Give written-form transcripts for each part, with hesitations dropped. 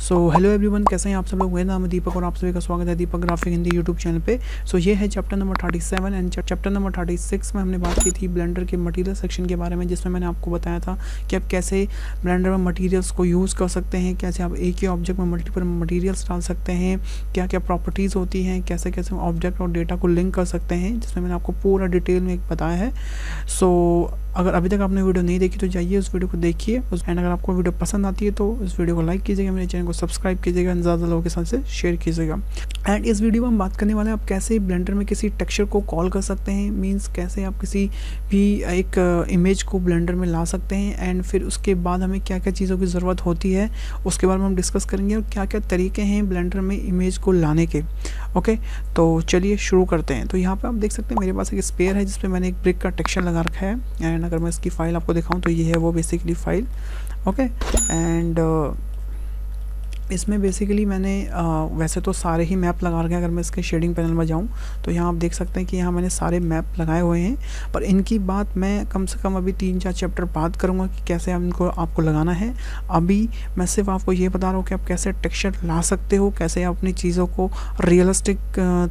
So hello everyone, कैसे हैं आप सब लोग। मेरा नाम है दीपक और आप सभी का स्वागत है दीपक ग्राफिक हिंदी यूट्यूब चैनल पे। सो ये है chapter number 37 and chapter number 36 में हमने बात की थी ब्लेंडर के मटेरियल सेक्शन के बारे में, जिसमें मैंने आपको बताया था कि आप कैसे ब्लेंडर में मटेरियल्स को यूज़ कर सकते हैं, कैसे आप एक ही ऑब्जेक्ट में मल्टीपल मटेरियल्स डाल सकते हैं, क्या क्या प्रॉपर्टीज़ होती हैं, कैसे कैसे ऑब्जेक्ट और डेटा को लिंक कर सकते हैं, जिसमें मैंने आपको पूरा डिटेल में बताया है। सो अगर अभी तक आपने वीडियो नहीं देखी तो जाइए उस वीडियो को देखिए, एंड अगर आपको वीडियो पसंद आती है तो उस वीडियो को लाइक कीजिएगा, मेरे चैनल को सब्सक्राइब कीजिएगा एंड ज़्यादा लोगों के साथ से शेयर कीजिएगा। एंड इस वीडियो में हम बात करने वाले हैं आप कैसे ब्लेंडर में किसी टेक्सचर को कॉल कर सकते हैं, मींस कैसे आप किसी भी एक इमेज को ब्लेंडर में ला सकते हैं, एंड फिर उसके बाद हमें क्या क्या चीज़ों की ज़रूरत होती है उसके बारे में हम डिस्कस करेंगे, और क्या क्या तरीके हैं ब्लेंडर में इमेज को लाने के। ओके, तो चलिए शुरू करते हैं। तो यहाँ पे आप देख सकते हैं मेरे पास एक स्पेयर है जिसपे मैंने एक ब्रिक का टेक्सचर लगा रखा है, एंड अगर मैं इसकी फ़ाइल आपको दिखाऊं तो ये है वो बेसिकली फ़ाइल। ओके, एंड इसमें बेसिकली मैंने वैसे तो सारे ही मैप लगा रखे हैं। अगर मैं इसके शेडिंग पैनल में जाऊं तो यहाँ आप देख सकते हैं कि यहाँ मैंने सारे मैप लगाए हुए हैं, पर इनकी बात मैं कम से कम अभी 3-4 चैप्टर बाद करूँगा कि कैसे इनको आपको लगाना है। अभी मैं सिर्फ आपको ये बता रहा हूँ कि आप कैसे टेक्सचर ला सकते हो, कैसे आप अपनी चीज़ों को रियलिस्टिक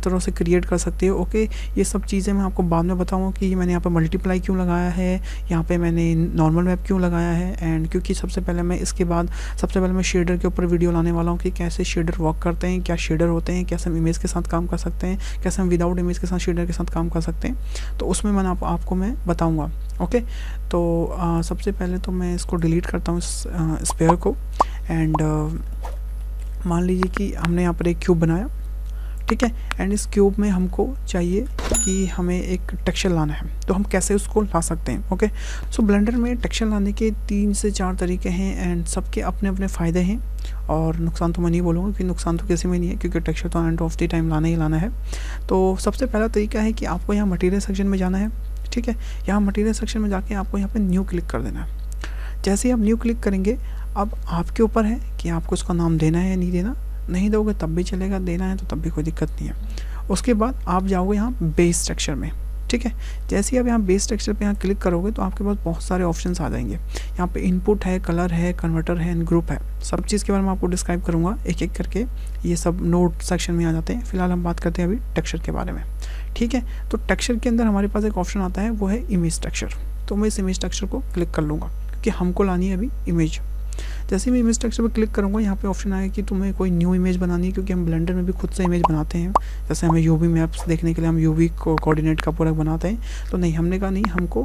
तरह से क्रिएट कर सकते हो। ओके, ये सब चीज़ें मैं आपको बाद में बताऊँगा कि मैंने यहाँ पर मल्टीप्लाई क्यों लगाया है, यहाँ पर मैंने नॉर्मल मैप क्यों लगाया है, एंड क्योंकि सबसे पहले मैं शेडर के ऊपर वीडियो लाने वाला हूँ कि कैसे शेडर वर्क करते हैं, क्या शेडर होते हैं, कैसे हम इमेज के साथ काम कर सकते हैं, कैसे हम विदाउट इमेज के साथ शेडर के साथ काम कर सकते हैं, तो उसमें मैं आपको मैं बताऊंगा। ओके, तो सबसे पहले तो मैं इसको डिलीट करता हूँ स्पेयर को, एंड मान लीजिए कि हमने यहाँ पर एक क्यूब बनाया, ठीक है, एंड इस क्यूब में हमको चाहिए कि हमें एक टेक्सचर लाना है, तो हम कैसे उसको ला सकते हैं। ओके, सो ब्लेंडर में टेक्सचर लाने के 3 से 4 तरीके हैं, एंड सबके अपने अपने फ़ायदे हैं, और नुकसान तो मैं नहीं बोलूँगा कि नुकसान तो किसी में नहीं है, क्योंकि टेक्सचर तो एंड ऑफ द टाइम लाना ही लाना है। तो सबसे पहला तरीका है कि आपको यहाँ मटेरियल सेक्शन में जाना है, ठीक है, यहाँ मटेरियल सेक्शन में जाके आपको यहाँ पर न्यू क्लिक कर देना है। जैसे ही आप न्यू क्लिक करेंगे, अब आपके ऊपर है कि आपको उसका नाम देना है या नहीं देना, नहीं दोगे तब भी चलेगा, देना है तो तब भी कोई दिक्कत नहीं है। उसके बाद आप जाओगे यहाँ बेस टेक्सचर में, ठीक है, जैसे ही आप यहाँ बेस टेक्सचर पे यहाँ क्लिक करोगे तो आपके पास बहुत सारे ऑप्शंस आ जाएंगे। यहाँ पे इनपुट है, कलर है, कन्वर्टर है एंड ग्रुप है। सब चीज़ के बारे में आपको डिस्क्राइब करूँगा एक एक करके, ये सब नोट सेक्शन में आ जाते हैं। फिलहाल हम बात करते हैं अभी टेक्सचर के बारे में, ठीक है। तो टेक्सचर के अंदर हमारे पास एक ऑप्शन आता है, वो है इमेज टेक्सचर। तो मैं इस इमेज टेक्सचर को क्लिक कर लूँगा क्योंकि हमको लानी है अभी इमेज। जैसे मैं इमेज टेक्सचर पर क्लिक करूँगा, यहाँ पे ऑप्शन आएगा कि तुम्हें कोई न्यू इमेज बनानी है, क्योंकि हम ब्लेंडर में भी खुद से इमेज बनाते हैं। जैसे हमें यूवी मैप्स देखने के लिए हम यूवी कोऑर्डिनेट का पूरा बनाते हैं, तो नहीं, हमने कहा नहीं, हमको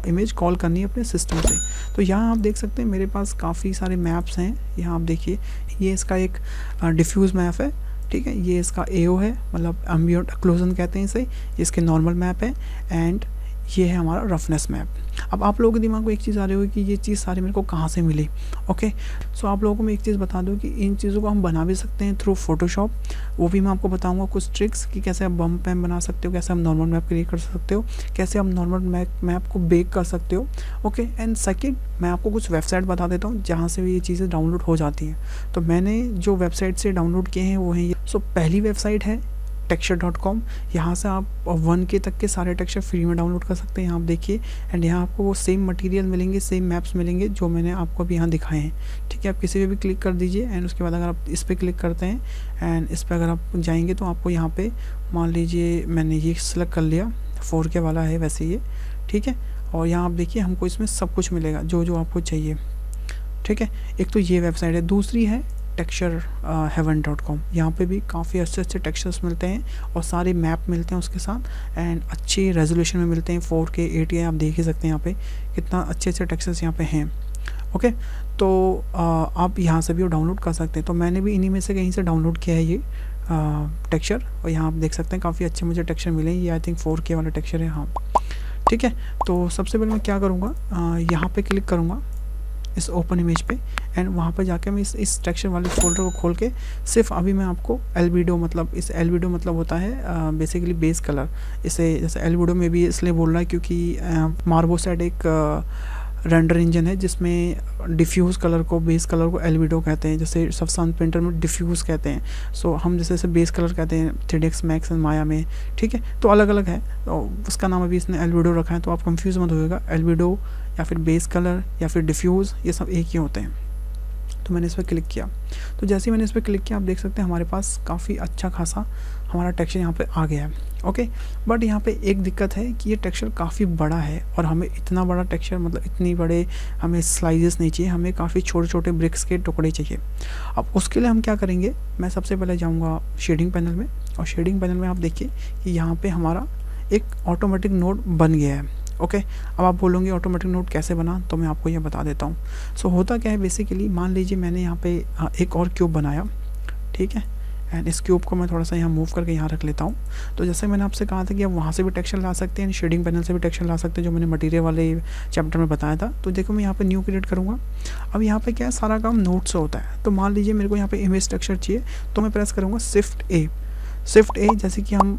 इमेज कॉल करनी है अपने सिस्टम से। तो यहाँ आप देख सकते हैं मेरे पास काफ़ी सारे मैप्स हैं। यहाँ आप देखिए, ये इसका एक डिफ्यूज़ मैप है, ठीक है, ये इसका AO है, मतलब एम्बिएंट ऑक्लूजन कहते हैं इसे, ये इसके नॉर्मल मैप है, एंड ये है हमारा रफनेस मैप। अब आप लोगों के दिमाग में एक चीज़ आ रही होगी कि ये चीज़ सारी मेरे को कहाँ से मिली। ओके, सो आप लोगों को मैं एक चीज़ बता दूँ कि इन चीज़ों को हम बना भी सकते हैं थ्रू फोटोशॉप। वो भी मैं आपको बताऊंगा कुछ ट्रिक्स कि कैसे आप बम्प मैप बना सकते हो, कैसे हम नॉर्मल मैप क्रिएट कर सकते हो, कैसे आप नॉर्मल मैप को बेक कर सकते हो। ओके, एंड सेकेंड मैं आपको कुछ वेबसाइट बता देता हूँ जहाँ से भी ये चीज़ें डाउनलोड हो जाती हैं। तो मैंने जो वेबसाइट से डाउनलोड किए हैं वो हैं ये। सो पहली वेबसाइट है texture.com। यहाँ से आप 1K तक के सारे टेक्सचर फ्री में डाउनलोड कर सकते हैं। यहाँ आप देखिए, एंड यहाँ आपको वो सेम मटेरियल मिलेंगे, सेम मैप्स मिलेंगे जो मैंने आपको अभी यहाँ दिखाए हैं, ठीक है। आप किसी पे भी क्लिक कर दीजिए, एंड उसके बाद अगर आप इस पर क्लिक करते हैं एंड इस पर अगर आप जाएंगे तो आपको यहाँ पे मान लीजिए मैंने ये सेलेक्ट कर लिया, 4K वाला है वैसे ये, ठीक है। और यहाँ आप देखिए हमको इसमें सब कुछ मिलेगा जो जो आपको चाहिए, ठीक है। एक तो ये वेबसाइट है, दूसरी है textureheaven.com। यहाँ पे भी काफ़ी अच्छे अच्छे टेक्सचर्स मिलते हैं और सारे मैप मिलते हैं उसके साथ, एंड अच्छी रेजोल्यूशन में मिलते हैं। 4K 8K आप देख ही सकते हैं यहाँ पे कितना अच्छे अच्छे टेक्सचर्स यहाँ पे हैं। ओके, तो आप यहाँ से भी डाउनलोड कर सकते हैं। तो मैंने भी इन्हीं में से कहीं से डाउनलोड किया है ये टेक्सचर, और यहाँ आप देख सकते हैं काफ़ी अच्छे मुझे टेक्सचर मिले। ये आई थिंक 4K वाला टेक्सचर है, हाँ, ठीक है। तो सबसे पहले मैं क्या करूँगा, यहाँ पर क्लिक करूँगा इस ओपन इमेज पे, एंड वहाँ पर जाके मैं इस टेक्सचर वाले फोल्डर को खोल के सिर्फ अभी मैं आपको एल्बिडो, मतलब इस एल्बिडो मतलब होता है बेसिकली बेस कलर। इसे जैसे एल्बिडो में भी इसलिए बोल रहा है क्योंकि मार्बोसेट एक रेंडर इंजन है जिसमें डिफ्यूज़ कलर को, बेस कलर को एल्बिडो कहते हैं, जैसे सफसान पेंटर में डिफ्यूज़ कहते हैं। सो हम जैसे बेस कलर कहते हैं 3ds मैक्स एंड माया में, ठीक है। तो अलग अलग है, तो उसका नाम अभी इसने एल्बिडो रखा है, तो आप कंफ्यूज मत होइएगा। एल्बिडो या फिर बेस कलर या फिर डिफ्यूज़, ये सब एक ही होते हैं। तो मैंने इस पर क्लिक किया। तो जैसे ही मैंने इस पर क्लिक किया, आप देख सकते हैं हमारे पास काफ़ी अच्छा खासा हमारा टेक्सचर यहाँ पे आ गया है। ओके, बट यहाँ पे एक दिक्कत है कि ये टेक्सचर काफ़ी बड़ा है और हमें इतना बड़ा टेक्सचर, मतलब इतनी बड़े हमें स्लाइसेस नहीं चाहिए, हमें काफ़ी छोटे छोटे ब्रिक्स के टुकड़े चाहिए। अब उसके लिए हम क्या करेंगे, मैं सबसे पहले जाऊँगा शेडिंग पैनल में, और शेडिंग पैनल में आप देखिए कि यहाँ पर हमारा एक ऑटोमेटिक नोड बन गया है। ओके, अब आप बोलोगे ऑटोमेटिक नोड कैसे बना, तो मैं आपको ये बता देता हूँ। सो होता क्या है, बेसिकली मान लीजिए मैंने यहाँ पे एक और क्यूब बनाया, ठीक है, एंड इस क्यूब को मैं थोड़ा सा यहाँ मूव करके यहाँ रख लेता हूँ। तो जैसे मैंने आपसे कहा था कि आप वहाँ से भी टेक्सचर ला सकते हैं, शेडिंग पैनल से भी टेक्सचर ला सकते हैं, जो मैंने मटीरियल वाले चैप्टर में बताया था। तो देखो मैं यहाँ पे न्यू क्रिएट करूँगा। अब यहाँ पे क्या है, सारा काम नोड से होता है। तो मान लीजिए मेरे को यहाँ पे इमेज टेक्सचर चाहिए, तो मैं प्रेस करूँगा शिफ्ट ए। जैसे कि हम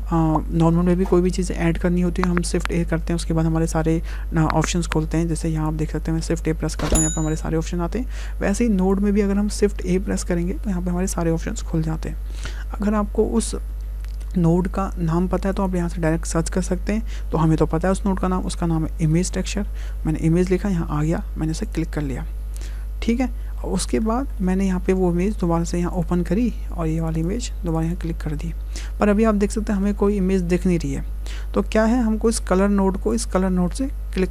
नॉर्मल में भी कोई भी चीज़ें ऐड करनी होती है, हम शिफ्ट ए करते हैं, उसके बाद हमारे सारे ऑप्शंस खोलते हैं। जैसे यहाँ आप देख सकते हैं मैं शिफ्ट ए प्रेस करता हूँ, यहाँ पे हमारे सारे ऑप्शन आते हैं। वैसे ही नोड में भी अगर हम शिफ्ट ए प्रेस करेंगे तो यहाँ पे हमारे सारे ऑप्शंस खुल जाते हैं। अगर आपको उस नोड का नाम पता है तो आप यहाँ से डायरेक्ट सर्च कर सकते हैं। तो हमें तो पता है उस नोड का नाम, उसका नाम है इमेज टेक्सचर। मैंने इमेज लिखा, यहाँ आ गया, मैंने उसे क्लिक कर लिया, ठीक है। उसके बाद मैंने यहाँ पे वो इमेज दोबारा से यहाँ ओपन करी और ये वाली इमेज दोबारा यहाँ क्लिक कर दी। पर अभी आप देख सकते हैं हमें कोई इमेज दिख नहीं रही है। तो क्या है, हमको इस कलर नोड से क्लिक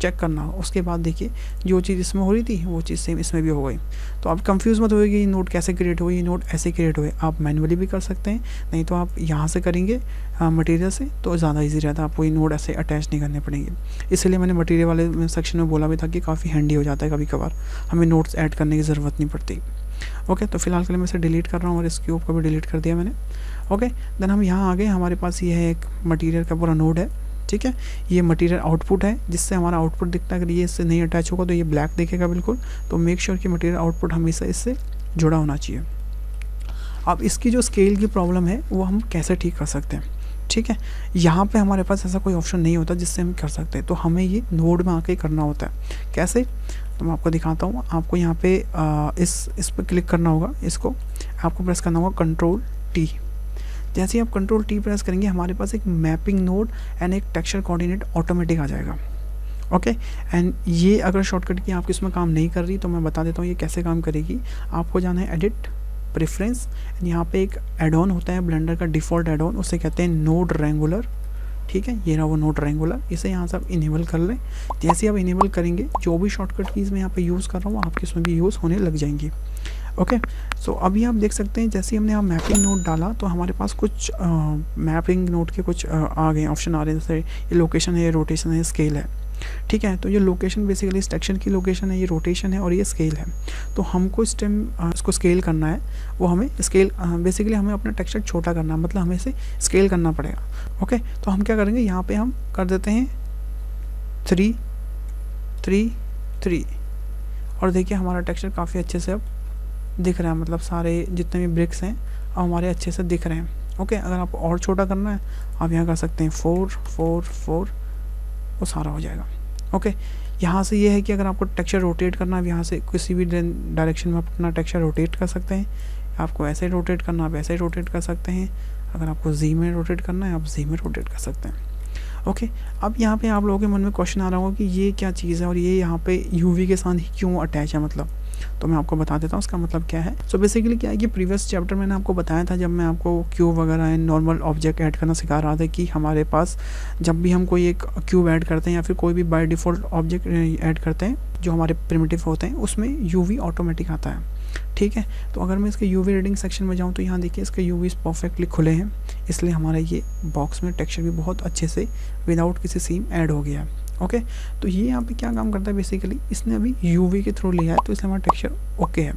चेक करना हो। उसके बाद देखिए जो चीज़ इसमें हो रही थी वो चीज़ सेम इसमें भी हो गई। तो आप कंफ्यूज मत होइए ये नोड कैसे क्रिएट हुई, ये नोड ऐसे क्रिएट हुए। आप मैनुअली भी कर सकते हैं, नहीं तो आप यहाँ से करेंगे मटेरियल से तो ज़्यादा इजी रहता है, आपको ये नोड ऐसे अटैच नहीं करने पड़ेंगे। इसलिए मैंने मटेरियल वाले सेक्शन में बोला भी था कि काफ़ी हैंडी हो जाता है, कभी कभार हमें नोट्स ऐड करने की ज़रूरत नहीं पड़ती। ओके, तो फिलहाल के लिए मैं इसे डिलीट कर रहा हूँ और इस क्यूब को भी डिलीट कर दिया मैंने। ओके, देन हम यहाँ आ गए, हमारे पास ये है एक मटेरियल का पूरा नोड है, ठीक है। ये मटेरियल आउटपुट है जिससे हमारा आउटपुट दिखता है। अगर ये इससे नहीं अटैच होगा तो ये ब्लैक दिखेगा बिल्कुल। तो मेक श्योर कि मटेरियल आउटपुट हमेशा इससे जुड़ा होना चाहिए। अब इसकी जो स्केल की प्रॉब्लम है वो हम कैसे ठीक कर सकते हैं, ठीक है। यहाँ पे हमारे पास ऐसा कोई ऑप्शन नहीं होता जिससे हम कर सकते हैं, तो हमें ये नोड में आके करना होता है। कैसे, तो मैं आपको दिखाता हूँ। आपको यहाँ पे इस पर क्लिक करना होगा, इसको आपको प्रेस करना होगा कंट्रोल टी। जैसे ही आप कंट्रोल टी प्रेस करेंगे हमारे पास एक मैपिंग नोड एंड एक टेक्सचर कोऑर्डिनेट ऑटोमेटिक आ जाएगा। ओके, एंड ये अगर शॉर्टकट की आपकी इसमें काम नहीं कर रही तो मैं बता देता हूँ ये कैसे काम करेगी। आपको जाना है एडिट प्रेफरेंस, यहाँ पे एक एड ऑन होता है ब्लेंडर का डिफ़ॉल्ट एड ऑन, उसे कहते हैं नोड रेंगुलर, ठीक है। ये रहा वो नोड रेंगुलर, इसे यहाँ से आप इनेबल कर लें। जैसे आप इनेबल करेंगे जो भी शॉर्टकट कीज़ मैं यहाँ पे यूज़ कर रहा हूँ आपके इसमें भी यूज़ होने लग जाएंगी। ओके, सो अभी आप देख सकते हैं जैसे हमने यहाँ मैपिंग नोड डाला तो हमारे पास कुछ मैपिंग नोड के कुछ आ गए ऑप्शन आ रहे हैं। जैसे ये लोकेशन है, रोटेशन है, स्केल है, ठीक है। तो ये लोकेशन बेसिकली इस टेक्सचर की लोकेशन है, ये रोटेशन है और ये स्केल है। तो हमको इस टाइम इसको स्केल करना है, वो हमें स्केल बेसिकली हमें अपना टेक्सचर छोटा करना है, मतलब हमें इसे स्केल करना पड़ेगा। ओके, तो हम क्या करेंगे, यहाँ पे हम कर देते हैं 3 3 3 और देखिए हमारा टेक्सचर काफ़ी अच्छे से अब दिख रहा है, मतलब सारे जितने भी ब्रिक्स हैं अब हमारे अच्छे से दिख रहे हैं। ओके, अगर आपको और छोटा करना है आप यहाँ कर सकते हैं 4 4 4, वो सारा हो जाएगा। ओके, यहाँ से ये है कि अगर आपको टेक्सचर रोटेट करना है यहाँ से किसी भी डायरेक्शन में आप अपना टेक्सचर रोटेट कर सकते हैं। आपको ऐसे रोटेट करना है आप ऐसे रोटेट कर सकते हैं। अगर आपको जी में रोटेट करना है आप जी में रोटेट कर सकते हैं। ओके, अब यहाँ पे आप लोगों के मन में क्वेश्चन आ रहा होगा कि ये क्या चीज़ है और ये यहाँ पे यूवी के साथ ही क्यों अटैच है, मतलब तो मैं आपको बता देता हूँ उसका मतलब क्या है। सो बेसिकली क्या है कि प्रीवियस चैप्टर मैंने आपको बताया था, जब मैं आपको क्यूब वगैरह एंड नॉर्मल ऑब्जेक्ट ऐड करना सिखा रहा था, कि हमारे पास जब भी हम कोई एक क्यूब ऐड करते हैं या फिर कोई भी बाय डिफ़ॉल्ट ऑब्जेक्ट ऐड करते हैं जो हमारे प्रिमिटिव होते हैं उसमें यूवी ऑटोमेटिक आता है, ठीक है। तो अगर मैं इसके यूवी रीडिंग सेक्शन में जाऊँ तो यहाँ देखिए इसके यूवीज़ परफेक्टली खुले हैं, इसलिए हमारा ये बॉक्स में टेक्सचर भी बहुत अच्छे से विदाउट किसी सीम ऐड हो गया है। ओके, तो ये यहाँ पे क्या काम करता है, बेसिकली इसने अभी यूवी के थ्रू लिया है तो इसलिए हमारा टेक्सचर ओके है।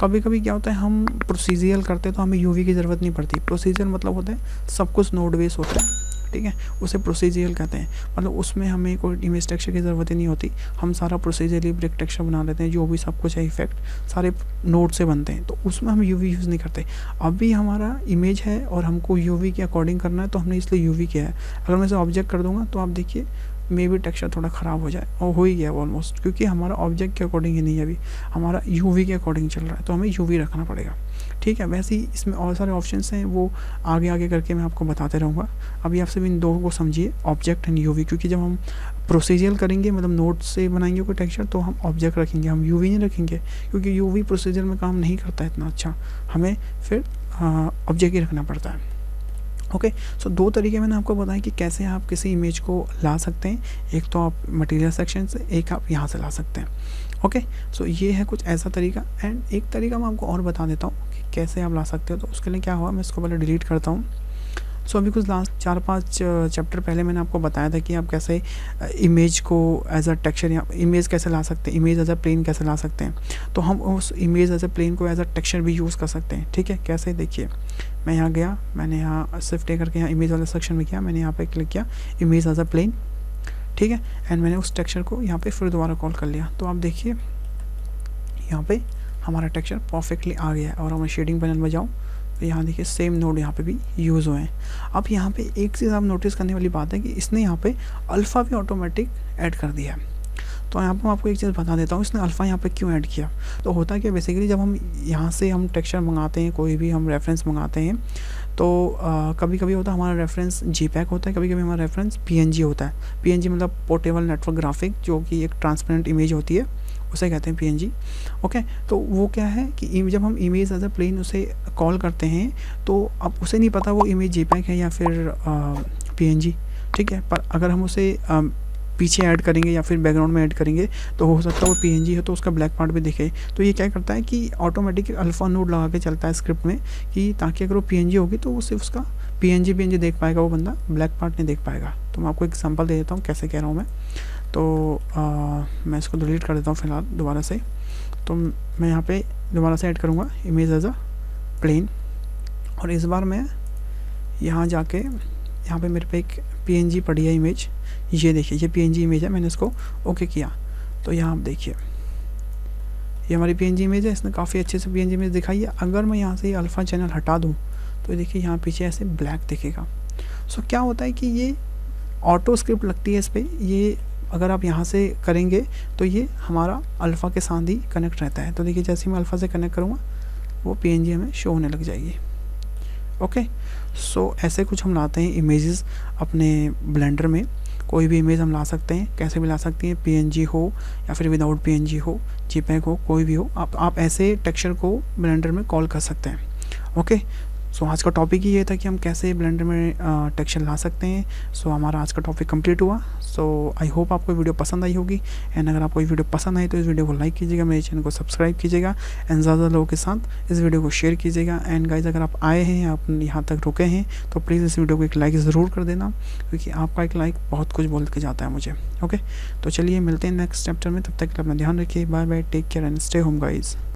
कभी कभी क्या होता है हम प्रोसीजरल करते हैं तो हमें यूवी की ज़रूरत नहीं पड़ती। प्रोसीजर मतलब होता है सब कुछ नोड बेस होता है, ठीक है, उसे प्रोसीजरल कहते हैं। मतलब उसमें हमें कोई इमेज टेक्सचर की ज़रूरत ही नहीं होती, हम सारा प्रोसीजरली ब्रिक टेक्सचर बना लेते हैं, जो भी सब कुछ है इफेक्ट सारे नोड से बनते हैं, तो उसमें हम यूवी यूज़ नहीं करते। अभी हमारा इमेज है और हमको यूवी के अकॉर्डिंग करना है तो हमने इसलिए यूवी किया है। अगर मैं इसे ऑब्जेक्ट कर दूंगा तो आप देखिए मे भी टेक्सचर थोड़ा ख़राब हो जाए, और हो ही गया ऑलमोस्ट, क्योंकि हमारा ऑब्जेक्ट के अकॉर्डिंग ही नहीं है, अभी हमारा यूवी के अकॉर्डिंग चल रहा है, तो हमें यूवी रखना पड़ेगा, ठीक है। वैसे ही इसमें और सारे ऑप्शंस हैं, वो आगे आगे करके मैं आपको बताते रहूँगा। अभी आप सिर्फ इन दो को समझिए, ऑब्जेक्ट एंड यूवी, क्योंकि जब हम प्रोसीजरल करेंगे मतलब नोट से बनाएंगे कोई टेक्सचर तो हम ऑब्जेक्ट रखेंगे, हम यूवी नहीं रखेंगे, क्योंकि यूवी प्रोसीजर में काम नहीं करता है इतना अच्छा, हमें फिर ऑब्जेक्ट ही रखना पड़ता है। ओके, सो दो तरीके मैंने आपको बताया कि कैसे आप किसी इमेज को ला सकते हैं। एक तो आप मटेरियल सेक्शन से, एक आप यहाँ से ला सकते हैं। ओके, सो ये है कुछ ऐसा तरीका। एंड एक तरीका मैं आपको और बता देता हूँ कि कैसे आप ला सकते हो। तो उसके लिए क्या हुआ, मैं इसको पहले डिलीट करता हूँ। सो अभी कुछ लास्ट 4-5 चैप्टर पहले मैंने आपको बताया था कि आप कैसे इमेज को एज अ टेक्सचर या इमेज कैसे ला सकते हैं, इमेज एज अ प्लेन कैसे ला सकते हैं। तो हम उस इमेज एज अ प्लेन को एज अ टेक्सचर भी यूज़ कर सकते हैं। ठीक है, कैसे, देखिए मैं यहाँ गया, मैंने यहाँ शिफ्ट करके यहाँ इमेज वाले सेक्शन में किया, मैंने यहाँ पे क्लिक किया इमेज एज अ प्लेन। ठीक है, एंड मैंने उस टेक्सचर को यहाँ पे फिर दोबारा कॉल कर लिया। तो आप देखिए यहाँ पे हमारा टेक्सचर परफेक्टली आ गया है। और मैं शेडिंग पैनल में जाऊँ तो यहाँ देखिए सेम नोड यहाँ पे भी यूज़ हुए हैं। अब यहाँ पे एक चीज़ आप नोटिस करने वाली बात है कि इसने यहाँ पे अल्फ़ा भी ऑटोमेटिक ऐड कर दिया है। तो यहाँ पर मैं आपको एक चीज़ बता देता हूँ, इसने अल्फ़ा यहाँ पे क्यों ऐड किया। तो होता है कि बेसिकली जब हम यहाँ से हम टेक्सचर मंगाते हैं, कोई भी हम रेफरेंस मंगाते हैं, तो कभी कभी होता है हमारा रेफरेंस JPEG होता है, कभी कभी हमारा रेफरेंस PNG होता है। PNG मतलब पोर्टेबल नेटवर्क ग्राफिक, जो कि एक ट्रांसपेरेंट इमेज होती है, उसे कहते हैं PNG। ओके, तो वो क्या है कि जब हम इमेज एज अ प्लेन उसे कॉल करते हैं तो अब उसे नहीं पता वो इमेज JPEG है या फिर PNG। ठीक है, पर अगर हम उसे पीछे ऐड करेंगे या फिर बैकग्राउंड में ऐड करेंगे तो हो सकता है वो PNG है तो उसका ब्लैक पार्ट भी दिखे। तो ये क्या करता है कि ऑटोमेटिक अल्फ़ा नोड लगा के चलता है स्क्रिप्ट में, कि ताकि अगर वो PNG होगी तो वो सिर्फ उसका PNG देख पाएगा वो बंदा, ब्लैक पार्ट नहीं देख पाएगा। तो मैं आपको एक एग्जांपल दे देता हूँ कैसे कह रहा हूँ मैं। तो मैं इसको डिलीट कर देता हूँ फ़िलहाल दोबारा से। तो मैं यहाँ पे दोबारा से ऐड करूँगा इमेज एज अ प्लेन, और इस बार मैं यहाँ जाके यहाँ पे मेरे पे एक PNG पड़ी है इमेज, ये देखिए ये PNG इमेज है, मैंने इसको ओके किया। तो यहाँ आप देखिए ये हमारी PNG इमेज है, इसने काफ़ी अच्छे से PNG इमेज दिखाई है। अगर मैं यहाँ से अल्फ़ा चैनल हटा दूँ तो देखिए यहाँ पीछे ऐसे ब्लैक दिखेगा। सो क्या होता है कि ये ऑटो स्क्रिप्ट लगती है इस पर, ये अगर आप यहाँ से करेंगे तो ये हमारा अल्फ़ा के साथ ही कनेक्ट रहता है। तो देखिए जैसे मैं अल्फ़ा से कनेक्ट करूँगा वो PNG हमें शो होने लग जाएगी। ओके, सो ऐसे कुछ हम लाते हैं इमेजेस अपने ब्लेंडर में। कोई भी इमेज हम ला सकते हैं, कैसे भी ला सकते हैं, PNG हो या फिर विदाउट PNG हो, JPEG हो, कोई भी हो, आप ऐसे टेक्सचर को ब्लेंडर में कॉल कर सकते हैं। ओके, सो आज का टॉपिक ही ये था कि हम कैसे ब्लेंडर में टेक्सचर ला सकते हैं। सो हमारा आज का टॉपिक कंप्लीट हुआ। सो आई होप आपको वीडियो पसंद आई होगी। एंड अगर आपको ये वीडियो पसंद आई तो इस वीडियो को लाइक कीजिएगा, मेरे चैनल को सब्सक्राइब कीजिएगा, एंड ज़्यादा लोगों के साथ इस वीडियो को शेयर कीजिएगा। एंड गाइज अगर आप आए हैं, आप यहाँ तक रुके हैं, तो प्लीज़ इस वीडियो को एक लाइक ज़रूर कर देना, क्योंकि आपका एक लाइक बहुत कुछ बोल के जाता है मुझे। ओके, तो चलिए मिलते हैं नेक्स्ट चैप्टर में, तब तक अपना ध्यान रखिए। Bye bye, take care and stay home guys.